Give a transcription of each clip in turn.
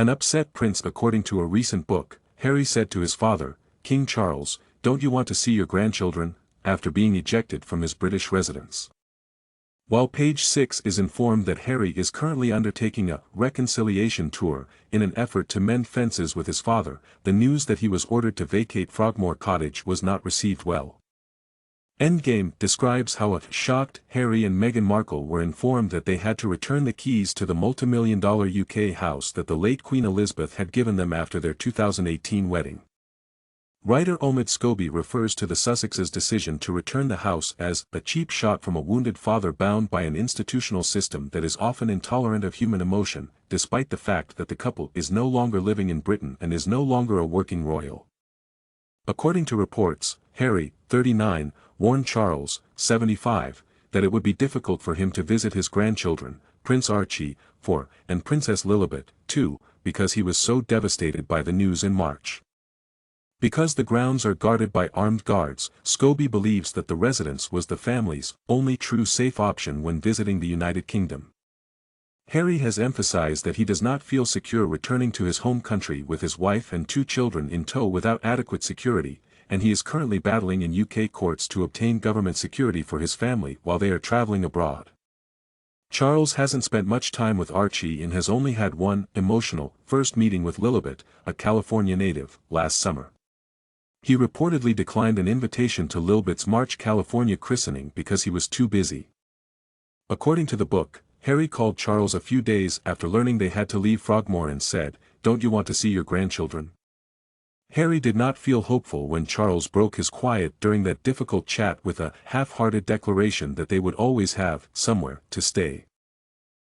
An upset prince. According to a recent book, Harry said to his father, King Charles, "Don't you want to see your grandchildren?" after being ejected from his British residence. While page 6 is informed that Harry is currently undertaking a reconciliation tour in an effort to mend fences with his father, the news that he was ordered to vacate Frogmore Cottage was not received well. Endgame describes how a shocked Harry and Meghan Markle were informed that they had to return the keys to the multi-million-dollar UK house that the late Queen Elizabeth had given them after their 2018 wedding. Writer Omid Scobie refers to the Sussexes' decision to return the house as a cheap shot from a wounded father bound by an institutional system that is often intolerant of human emotion, despite the fact that the couple is no longer living in Britain and is no longer a working royal. According to reports, Harry, 39, warned Charles, 75, that it would be difficult for him to visit his grandchildren, Prince Archie, 4, and Princess Lilibet, 2, because he was so devastated by the news in March. Because the grounds are guarded by armed guards, Scobie believes that the residence was the family's only true safe option when visiting the United Kingdom. Harry has emphasized that he does not feel secure returning to his home country with his wife and 2 children in tow without adequate security, and he is currently battling in UK courts to obtain government security for his family while they are traveling abroad. Charles hasn't spent much time with Archie and has only had one emotional first meeting with Lilibet, a California native, last summer. He reportedly declined an invitation to Lilibet's March California christening because he was too busy. According to the book, Harry called Charles a few days after learning they had to leave Frogmore and said, "Don't you want to see your grandchildren?" Harry did not feel hopeful when Charles broke his quiet during that difficult chat with a half-hearted declaration that they would always have somewhere to stay.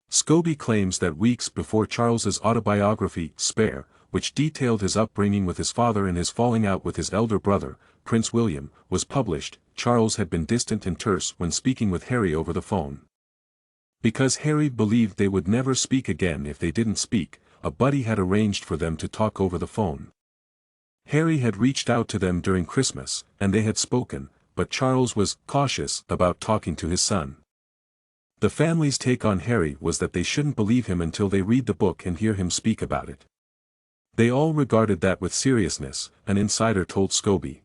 Scobie claims that weeks before Charles's autobiography, Spare, which detailed his upbringing with his father and his falling out with his elder brother, Prince William, was published, Charles had been distant and terse when speaking with Harry over the phone. Because Harry believed they would never speak again if they didn't speak, a buddy had arranged for them to talk over the phone. Harry had reached out to them during Christmas, and they had spoken, but Charles was cautious about talking to his son. The family's take on Harry was that they shouldn't believe him until they read the book and hear him speak about it. They all regarded that with seriousness, an insider told Scobie.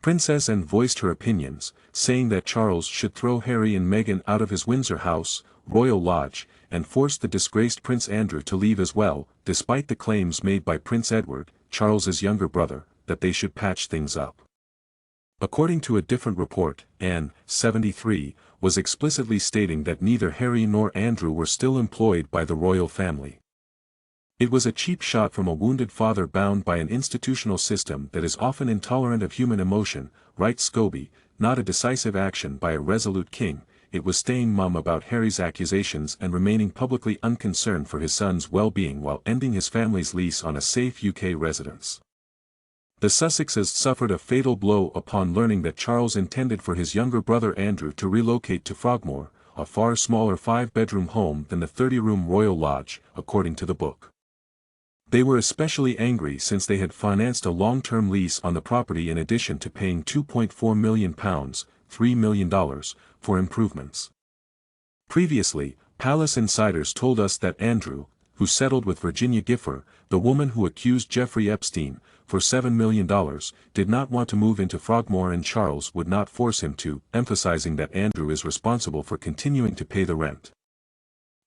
Princess Anne voiced her opinions, saying that Charles should throw Harry and Meghan out of his Windsor house, Royal Lodge, and force the disgraced Prince Andrew to leave as well, despite the claims made by Prince Edward, Charles's younger brother, that they should patch things up. According to a different report, Anne, 73, was explicitly stating that neither Harry nor Andrew were still employed by the royal family. It was a cheap shot from a wounded father bound by an institutional system that is often intolerant of human emotion, writes Scobie, not a decisive action by a resolute king. It was staying mum about Harry's accusations and remaining publicly unconcerned for his son's well-being while ending his family's lease on a safe UK residence. The Sussexes suffered a fatal blow upon learning that Charles intended for his younger brother Andrew to relocate to Frogmore, a far smaller 5-bedroom home than the 30-room Royal Lodge, according to the book. They were especially angry since they had financed a long-term lease on the property in addition to paying £2.4 million, $3 million, for improvements. Previously, Palace insiders told us that Andrew, who settled with Virginia Gifford, the woman who accused Jeffrey Epstein, for $7 million, did not want to move into Frogmore and Charles would not force him to, emphasizing that Andrew is responsible for continuing to pay the rent.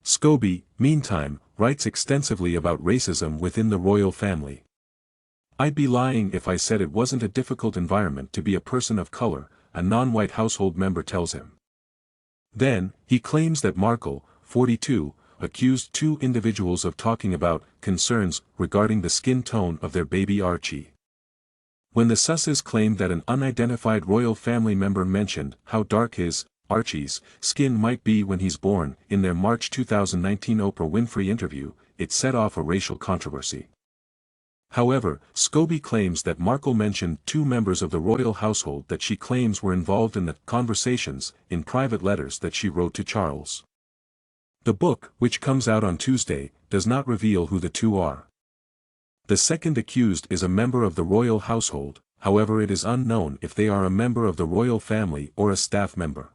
Scobie, meantime, writes extensively about racism within the royal family. "I'd be lying if I said it wasn't a difficult environment to be a person of color," a non-white household member tells him. Then, he claims that Markle, 42, accused 2 individuals of talking about concerns regarding the skin tone of their baby Archie. When the Susses claimed that an unidentified royal family member mentioned how dark his, Archie's, skin might be when he's born, in their March 2019 Oprah Winfrey interview, it set off a racial controversy. However, Scobie claims that Markle mentioned 2 members of the royal household that she claims were involved in the conversations, in private letters that she wrote to Charles. The book, which comes out on Tuesday, does not reveal who the 2 are. The second accused is a member of the royal household, however it is unknown if they are a member of the royal family or a staff member.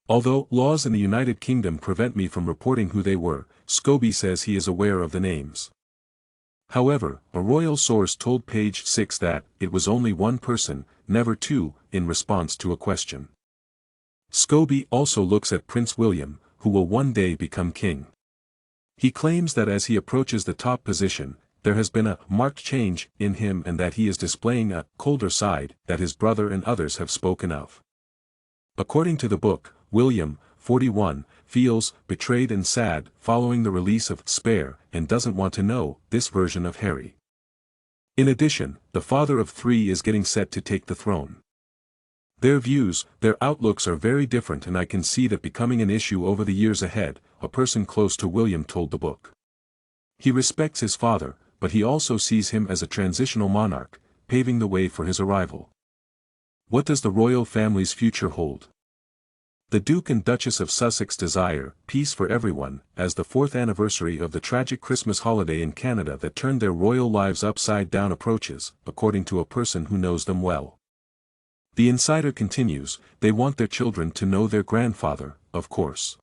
Although laws in the United Kingdom prevent me from reporting who they were, Scobie says he is aware of the names. However, a royal source told page 6 that it was only one person, never two, in response to a question. Scobie also looks at Prince William, who will one day become king. He claims that as he approaches the top position, there has been a marked change in him and that he is displaying a colder side that his brother and others have spoken of. According to the book, William, 41, feels betrayed and sad following the release of Spare and doesn't want to know this version of Harry. In addition, the father of three is getting set to take the throne. Their views, their outlooks are very different, and I can see that becoming an issue over the years ahead, a person close to William told the book. He respects his father, but he also sees him as a transitional monarch, paving the way for his arrival. What does the royal family's future hold? The Duke and Duchess of Sussex desire peace for everyone, as the 4th anniversary of the tragic Christmas holiday in Canada that turned their royal lives upside down approaches, according to a person who knows them well. The insider continues, they want their children to know their grandfather, of course.